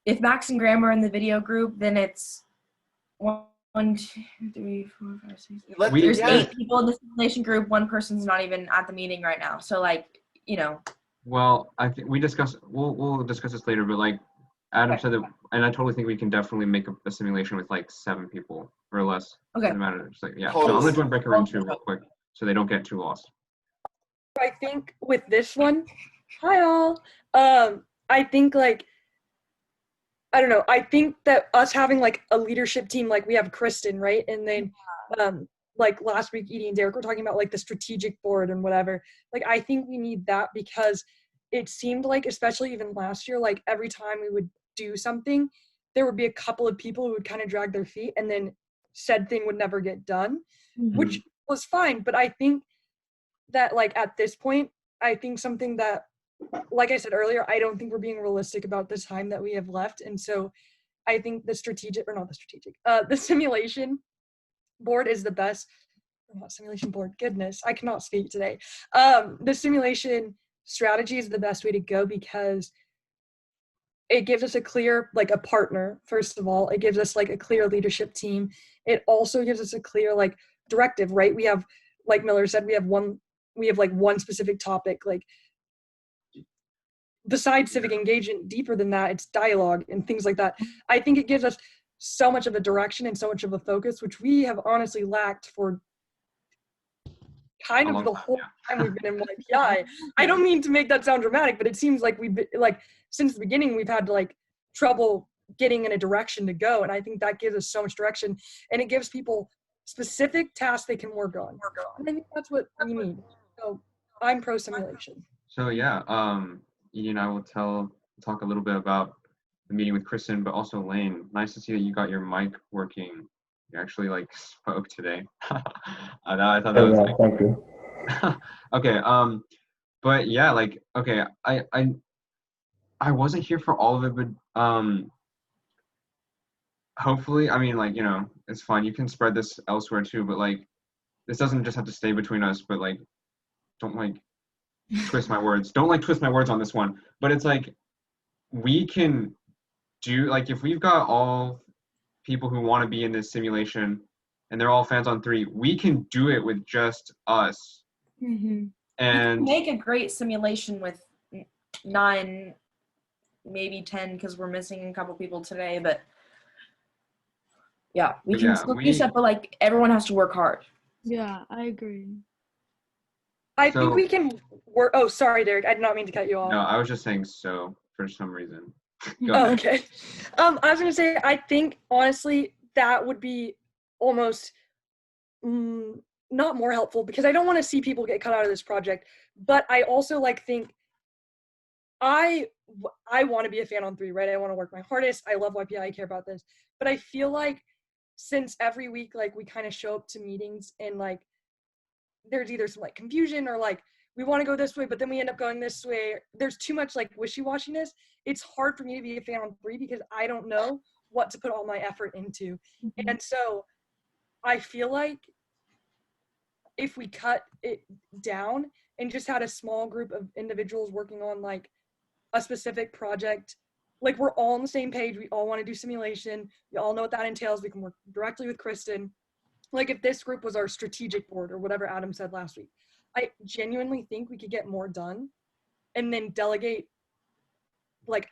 if Max and Graham are in the video group, then it's 1, 2, 3, 4, 5, 6. There's 8 people in the simulation group. One person's not even at the meeting right now. So like, you know. Well, I think we'll discuss this later, but like Adam said that, and I totally think we can definitely make a simulation with like 7 people or less. Okay. Doesn't matter. It's like, yeah. So I'm gonna join breaker room 2 real quick so they don't get too lost. I think with this one, hi all. I think like, I don't know. I think that us having like a leadership team, like we have Kristen, right? And then like last week, Edie and Derek were talking about like the strategic board and whatever. Like, I think we need that because it seemed like, especially even last year, like every time we would do something, there would be a couple of people who would kind of drag their feet and then said thing would never get done, which was fine. But I think that like at this point, I think something that, like I said earlier, I don't think we're being realistic about the time that we have left. And so I think the simulation board is the best. Not simulation board, goodness, I cannot speak today. The simulation strategy is the best way to go because it gives us a clear, like a partner, first of all. It gives us like a clear leadership team. It also gives us a clear like directive, right? We have, like Miller said, we have like one specific topic, like besides civic engagement, deeper than that, it's dialogue and things like that. I think it gives us so much of a direction and so much of a focus, which we have honestly lacked for kind of the whole time we've been in YPI. I don't mean to make that sound dramatic, but it seems like we've been, like, since the beginning, we've had like trouble getting in a direction to go. And I think that gives us so much direction and it gives people specific tasks they can work on. And I think that's what we need. So I'm pro simulation. So yeah, Edie and I will talk a little bit about the meeting with Kristen, but also Lane. Nice to see that you got your mic working. You actually like spoke today. I thought that was like, thank you. Okay, but yeah, like, okay, I wasn't here for all of it, but hopefully, I mean, like, you know, it's fine. You can spread this elsewhere too, but like, this doesn't just have to stay between us, but like, don't like twist my words. Don't like twist my words on this one. But it's like, we can do, like, if we've got all people who want to be in this simulation and they're all fans on 3, we can do it with just us Mm-hmm. And make a great simulation with 9, maybe 10, because we're missing a couple people today. But yeah, we can still do stuff, but like everyone has to work hard. Yeah, I agree. I think we can work. Oh, sorry, Derek. I did not mean to cut you off. No, I was just saying so for some reason. Go Oh, ahead. okay. I was gonna say, I think honestly that would be almost not more helpful, because I don't want to see people get cut out of this project. But I also think I want to be a fan on 3, right? I want to work my hardest. I love YPI. I care about this. But I feel like since every week, we kind of show up to meetings and there's either some confusion or we want to go this way, but then we end up going this way. There's too much wishy-washiness. It's hard for me to be a fan on 3 because I don't know what to put all my effort into. Mm-hmm. And so I feel like if we cut it down and just had a small group of individuals working on a specific project, we're all on the same page. We all want to do simulation. We all know what that entails. We can work directly with Kristen. If this group was our strategic board or whatever Adam said last week, I genuinely think we could get more done and then delegate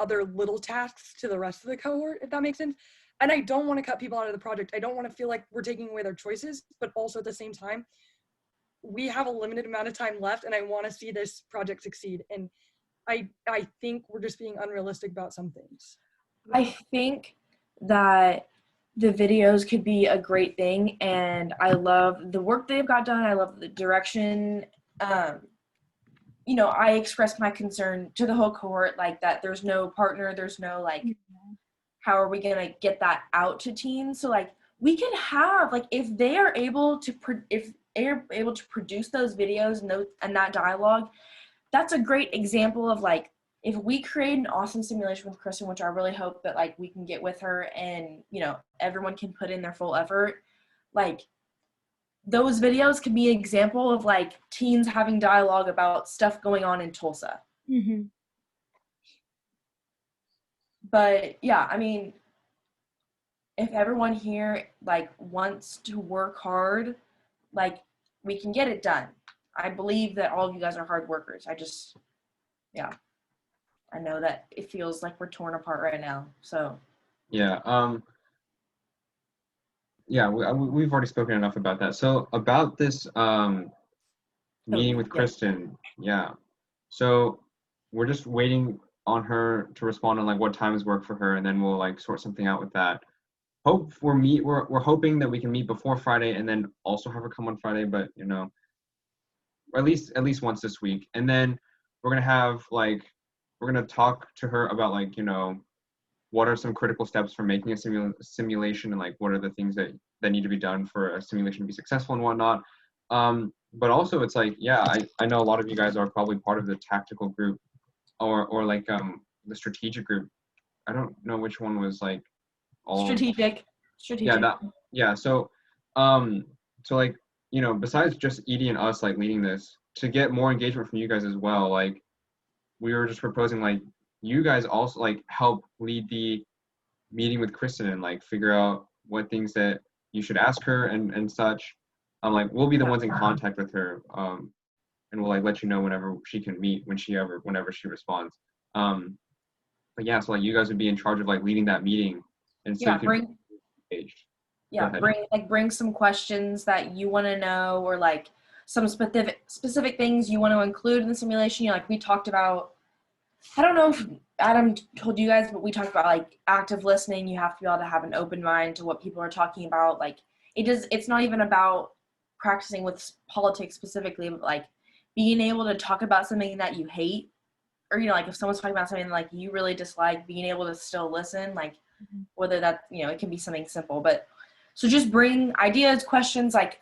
other little tasks to the rest of the cohort, if that makes sense. And I don't want to cut people out of the project. I don't want to feel like we're taking away their choices, but also at the same time, we have a limited amount of time left and I want to see this project succeed. And I think we're just being unrealistic about some things. I think that the videos could be a great thing, and I love the work they've got done. I love the direction. I expressed my concern to the whole cohort that there's no partner, there's no how are we gonna get that out to teens? So we can have if they are able to produce those videos and that dialogue, that's a great example of if we create an awesome simulation with Kristen, which I really hope that we can get with her and everyone can put in their full effort, those videos could be an example of teens having dialogue about stuff going on in Tulsa. Mm-hmm. But yeah, I mean, if everyone here wants to work hard, we can get it done. I believe that all of you guys are hard workers. I know that it feels like we're torn apart right now. So yeah, we've already spoken enough about that. So about this meeting with Kristen, so we're just waiting on her to respond on like what times work for her, and then we'll like sort something out with that. We're hoping that we can meet before Friday and then also have her come on Friday, but you know, or at least once this week. And then we're gonna talk to her about like, you know, what are some critical steps for making a simulation, and like what are the things that need to be done for a simulation to be successful and whatnot. But also it's like, yeah, I know a lot of you guys are probably part of the tactical group or like the strategic group. I don't know which one was like all strategic. So like, you know, besides just Edie and us like leading this, to get more engagement from you guys as well, like we were just proposing like you guys also like help lead the meeting with Kristen and like figure out what things that you should ask her and such. Like we'll be the ones in contact with her, and we'll like let you know whenever she can meet, whenever she responds. But yeah, so like you guys would be in charge of like leading that meeting, and so you can be engaged. Bring some questions that you want to know, or like some specific things you want to include in the simulation. You know, like we talked about, I don't know if Adam told you guys, but we talked about like active listening. You have to be able to have an open mind to what people are talking about. Like it's not even about practicing with politics specifically, but like being able to talk about something that you hate, or, you know, like if someone's talking about something like you really dislike, being able to still listen, like whether that, you know, it can be something simple, but so just bring ideas, questions, like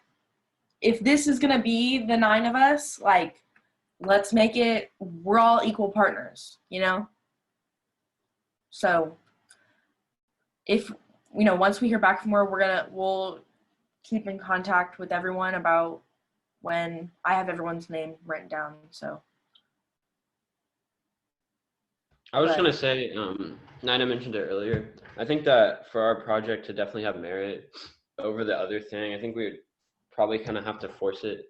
if this is going to be the 9 of us, like let's make it, we're all equal partners, you know? So if, you know, once we hear back from her, we'll keep in contact with everyone about when I have everyone's name written down. So I was just gonna say, Nina mentioned it earlier. I think that for our project to definitely have merit over the other thing, I think we would probably kind of have to force it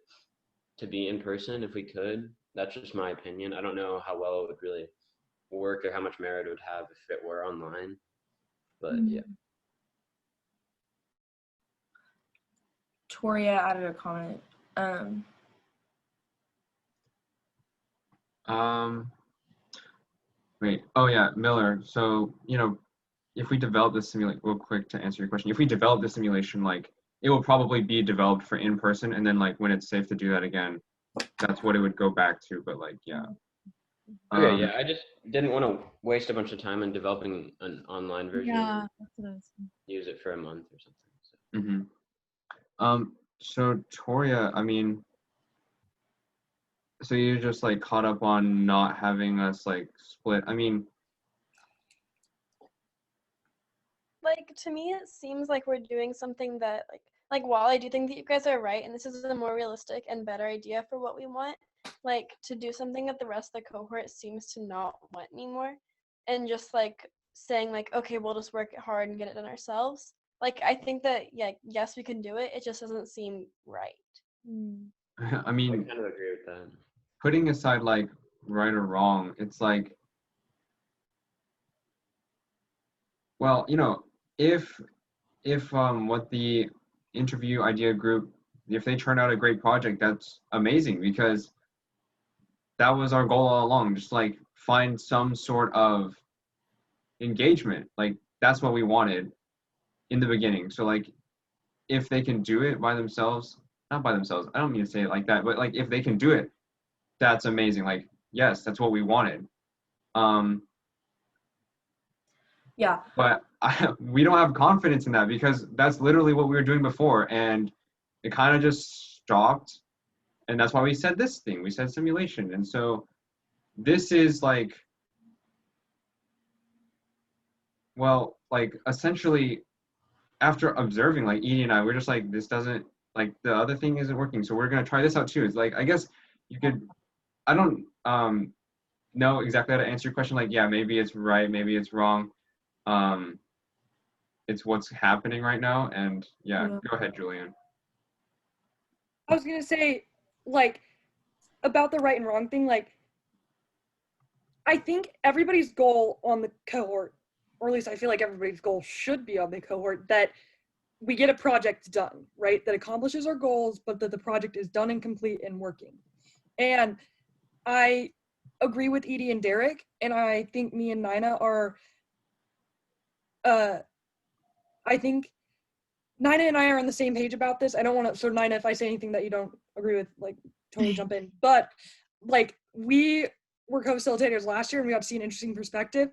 to be in person if we could. That's just my opinion. I don't know how well it would really work or how much merit it would have if it were online. But yeah. Toria added a comment. Wait. Oh yeah, Miller. So if we develop this simulation, real quick to answer your question, if we develop the simulation, like it will probably be developed for in person, and then like when it's safe to do that again, that's what it would go back to. But like, yeah. Okay, yeah, I just didn't want to waste a bunch of time in developing an online version. Yeah, that's what I was thinking. Use it for a month or something. So. So Toria, I mean, so you're just like caught up on not having us like split. I mean, like to me it seems like we're doing something that like while I do think that you guys are right and this is a more realistic and better idea for what we want, like to do something that the rest of the cohort seems to not want anymore, and just like saying like, okay, we'll just work hard and get it done ourselves. Like I think that yes, we can do it, it just doesn't seem right. I mean, I kind of agree with that. Putting aside like right or wrong, it's like, well, if what the interview idea group, if they turn out a great project, that's amazing, because that was our goal all along, just like find some sort of engagement. Like that's what we wanted in the beginning. So like if they can do it by themselves, not by themselves, I don't mean to say it like that, but like if they can do it, that's amazing. Like, yes, that's what we wanted. Yeah. But we don't have confidence in that, because that's literally what we were doing before, and it kind of just stopped. And that's why we said this thing. We said simulation. And so this is like, well, like essentially after observing, like Edie and I, we're just like, this doesn't, like the other thing isn't working. So we're going to try this out too. It's like, I guess you could, I don't know exactly how to answer your question. Like, yeah, maybe it's right, maybe it's wrong. It's what's happening right now. And yeah, go ahead, Julian. I was gonna say, like, about the right and wrong thing, like, I think everybody's goal on the cohort, or at least I feel like everybody's goal should be on the cohort, that we get a project done, right? That accomplishes our goals, but that the project is done and complete and working. And I agree with Edie and Derek, and I think me and Nina are, I think Nina and I are on the same page about this. I don't want to, so Nina, if I say anything that you don't agree with, like, totally jump in. But, like, we were co-facilitators last year, and we got to see an interesting perspective.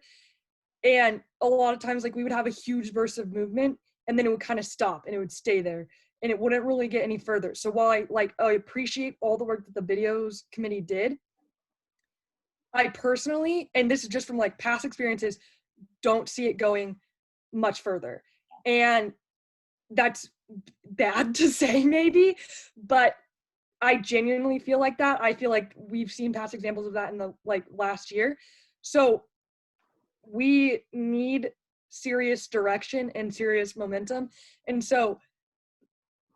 And a lot of times, like, we would have a huge burst of movement, and then it would kind of stop, and it would stay there, and it wouldn't really get any further. So while I appreciate all the work that the videos committee did, I personally, and this is just from, like, past experiences, don't see it going much further. And that's bad to say maybe, but I genuinely feel like that. I feel like we've seen past examples of that in the last year. So we need serious direction and serious momentum. And so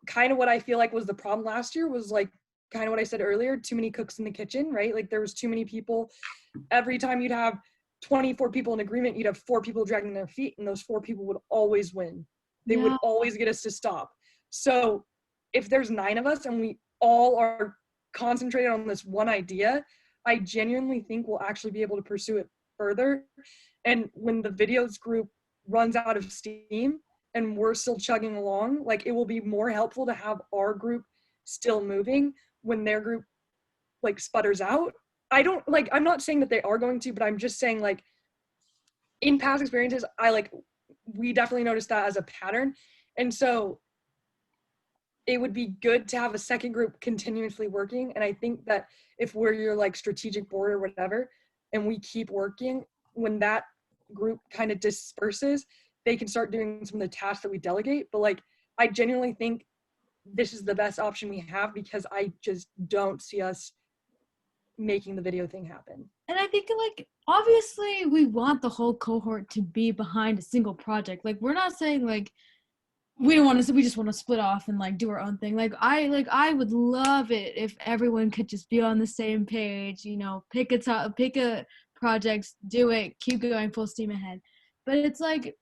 kind of what I feel like was the problem last year was like kind of what I said earlier, too many cooks in the kitchen, right? Like there was too many people. Every time you'd have 24 people in agreement, you'd have 4 people dragging their feet, and those 4 people would always win. They would always get us to stop. So if there's 9 of us and we all are concentrated on this one idea, I genuinely think we'll actually be able to pursue it further. And when the videos group runs out of steam and we're still chugging along, like it will be more helpful to have our group still moving when their group like sputters out. I'm not saying that they are going to, but I'm just saying like in past experiences, we definitely noticed that as a pattern. And so it would be good to have a second group continuously working. And I think that if we're your like strategic board or whatever, and we keep working, when that group kind of disperses, they can start doing some of the tasks that we delegate. But like, I genuinely think this is the best option we have, because I just don't see us making the video thing happen. And I think like obviously we want the whole cohort to be behind a single project. Like we're not saying like we don't want to, we just want to split off and like do our own thing. Like I would love it if everyone could just be on the same page, you know, pick a project, do it, keep going full steam ahead. But it's like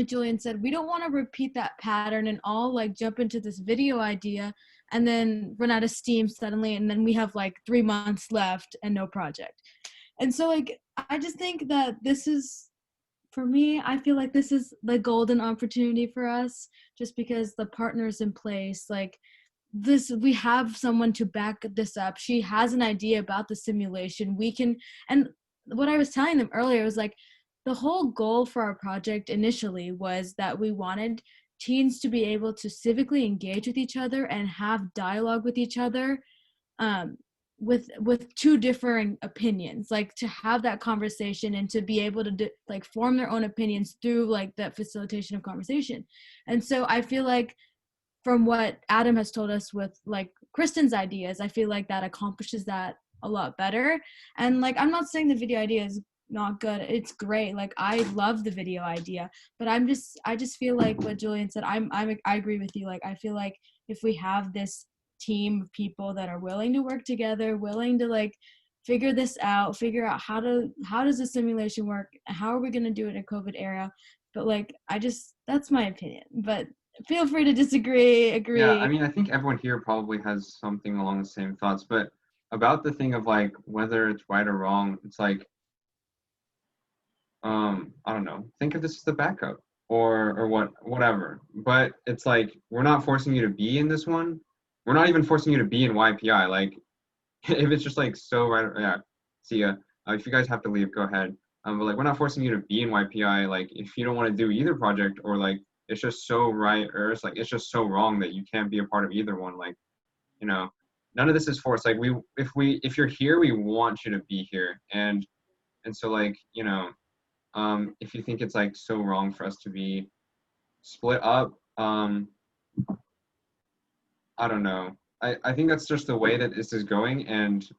Julian said, we don't want to repeat that pattern and all like jump into this video idea and then run out of steam suddenly, and then we have like 3 months left and no project. And so like I just think that this is, for me, I feel like this is the golden opportunity for us, just because the partner's in place. Like this, we have someone to back this up. She has an idea about the simulation. We can, and what I was telling them earlier was like, the whole goal for our project initially was that we wanted teens to be able to civically engage with each other and have dialogue with each other, with two differing opinions, like to have that conversation and to be able to like form their own opinions through like that facilitation of conversation. And so I feel like from what Adam has told us with like Kristen's ideas, I feel like that accomplishes that a lot better. And like, I'm not saying the video idea is not good. It's great. Like I love the video idea, but I just feel like what Julian said, I agree with you. Like I feel like if we have this team of people that are willing to work together, willing to like figure this out, figure out how does the simulation work, how are we going to do it in a COVID era. But like that's my opinion, but feel free to disagree, agree. Yeah, I mean, I think everyone here probably has something along the same thoughts, but about the thing of like whether it's right or wrong, it's like I don't know, think of this as the backup or whatever. But it's like, we're not forcing you to be in this one. We're not even forcing you to be in YPI. Like, if it's just like so right, yeah, see ya. If you guys have to leave, go ahead. But like, we're not forcing you to be in YPI. Like, if you don't want to do either project, or like, it's just so right, or it's like, it's just so wrong that you can't be a part of either one. Like, you know, none of this is forced. Like, if you're here, we want you to be here. And so like, you know, if you think it's like so wrong for us to be split up, I don't know. I think that's just the way that this is going, and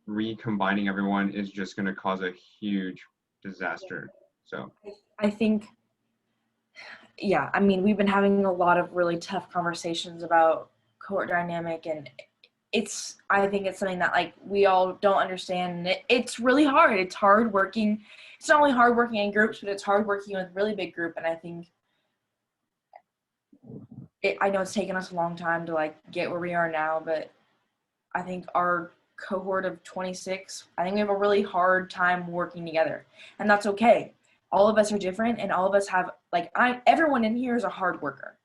recombining everyone is just going to cause a huge disaster. So I think, yeah, I mean, we've been having a lot of really tough conversations about cohort dynamic, and I think it's something that like we all don't understand. It's really hard. It's hard working. It's not only hard working in groups, but it's hard working with a really big group. And I think I know it's taken us a long time to like get where we are now, but I think our cohort of 26, I think we have a really hard time working together, and that's okay. All of us are different, and all of us have like, everyone in here is a hard worker.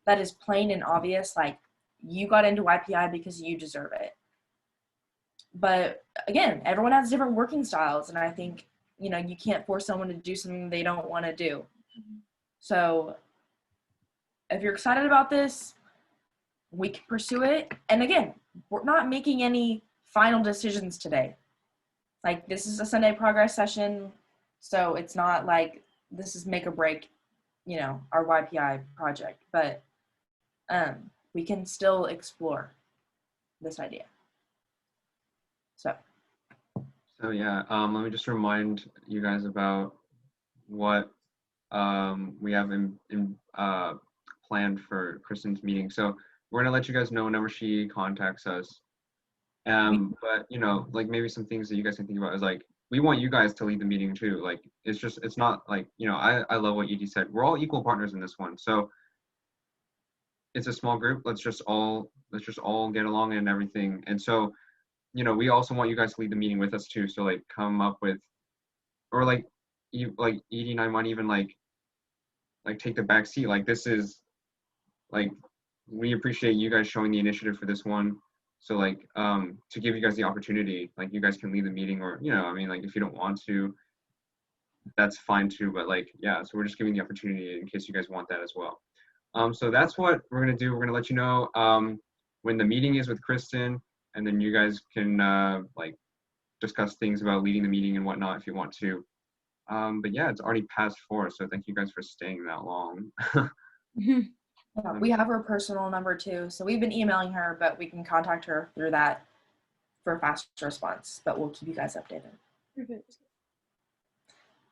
That is plain and obvious. Like, you got into YPI because you deserve it. But again, everyone has different working styles, and I think, you know, you can't force someone to do something they don't want to do. So if you're excited about this, we can pursue it. And again, we're not making any final decisions today. Like, this is a Sunday progress session, so it's not like this is make or break, you know, our YPI project. But we can still explore this idea. So yeah, let me just remind you guys about what we have in planned for Kristen's meeting. So we're gonna let you guys know whenever she contacts us. But you know, like maybe some things that you guys can think about is like, we want you guys to lead the meeting too. Like, it's not like, you know, I love what Edie said. We're all equal partners in this one. So it's a small group. Let's just all get along and everything. And so, you know, we also want you guys to lead the meeting with us too. So like, come up with, or like Edie and I might even like take the back seat. Like, this is like, we appreciate you guys showing the initiative for this one. So like, to give you guys the opportunity, like, you guys can lead the meeting, or, you know, I mean, like, if you don't want to, that's fine too. But like, yeah, so we're just giving the opportunity in case you guys want that as well. So that's what we're gonna do. We're gonna let you know when the meeting is with Kristen, and then you guys can like discuss things about leading the meeting and whatnot if you want to. But yeah, it's already past 4, so thank you guys for staying that long. Yeah, we have her personal number too, so we've been emailing her, but we can contact her through that for a fast response, but we'll keep you guys updated.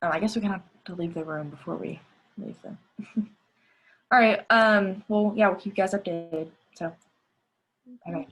I guess we're gonna have to leave the room before we leave then. All right. Well, yeah, we'll keep you guys updated. So, bye.